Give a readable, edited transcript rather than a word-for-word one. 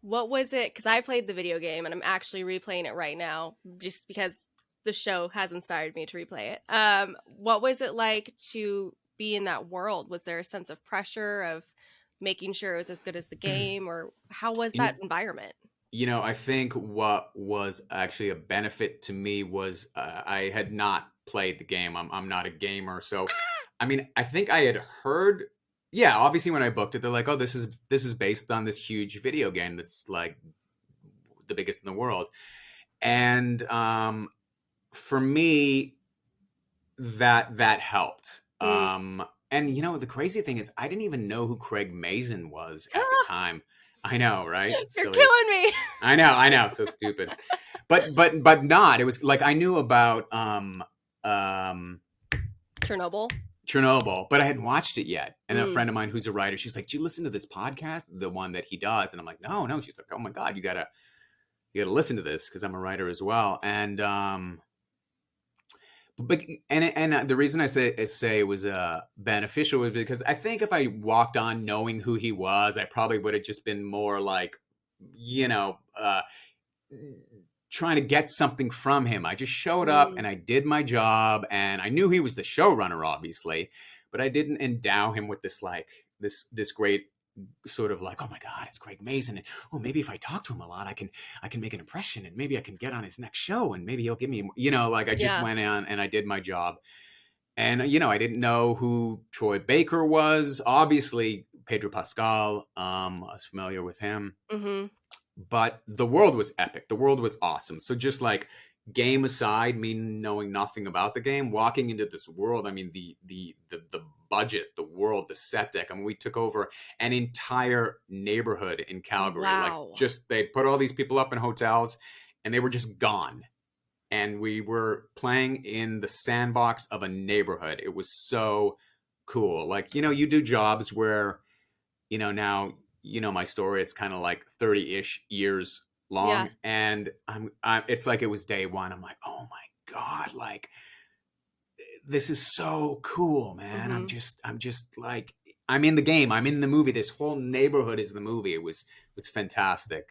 What was it? Because I played the video game and I'm actually replaying it right now just because the show has inspired me to replay it. What was it like to be in that world? Was there a sense of pressure of making sure it was as good as the game, or how was You, that environment? I think what was actually a benefit to me was I had not played the game. I'm not a gamer, so I mean, I think I had heard. Yeah, obviously when I booked it, they're like, "Oh, this is based on this huge video game that's like the biggest in the world," and for me, that helped. Mm. And the crazy thing is, I didn't even know who Craig Mazin was at the time. I know, right? You're Silly as killing me. I know, so stupid. But not. It was like I knew about um Chernobyl. Chernobyl, but I hadn't watched it yet. And a Mm. friend of mine who's a writer, she's like, "Do you listen to this podcast, the one that he does?" And I'm like, "No, no." She's like, "Oh my god, you gotta listen to this because I'm a writer as well." And but and the reason I say it was beneficial was because I think if I walked on knowing who he was, I probably would have just been more like, you know, uh, trying to get something from him. I just showed up Mm. and I did my job, and I knew he was the showrunner, obviously, but I didn't endow him with this like this great sort of like, oh my god, it's Craig Mazin, and oh, maybe if I talk to him a lot, I can make an impression, and maybe I can get on his next show, and maybe he'll give me, like I just Yeah. went on and I did my job. And I didn't know who Troy Baker was. Obviously, Pedro Pascal, I was familiar with him, Mm-hmm. but the world was epic. The world was awesome. So just like game aside, me knowing nothing about the game, walking into this world, I mean the budget, the world, the set deck. I mean, we took over an entire neighborhood in Calgary. Like Wow. just they put all these people up in hotels and they were just gone. And we were playing in the sandbox of a neighborhood. It was so cool. Like, you do jobs where now my story. It's kind of like 30-ish years Yeah. long, and it's like it was day one. I'm like, oh my god, like this is so cool, man. Mm-hmm. I'm just like I'm in the game. I'm in the movie. This whole neighborhood is the movie. It was fantastic.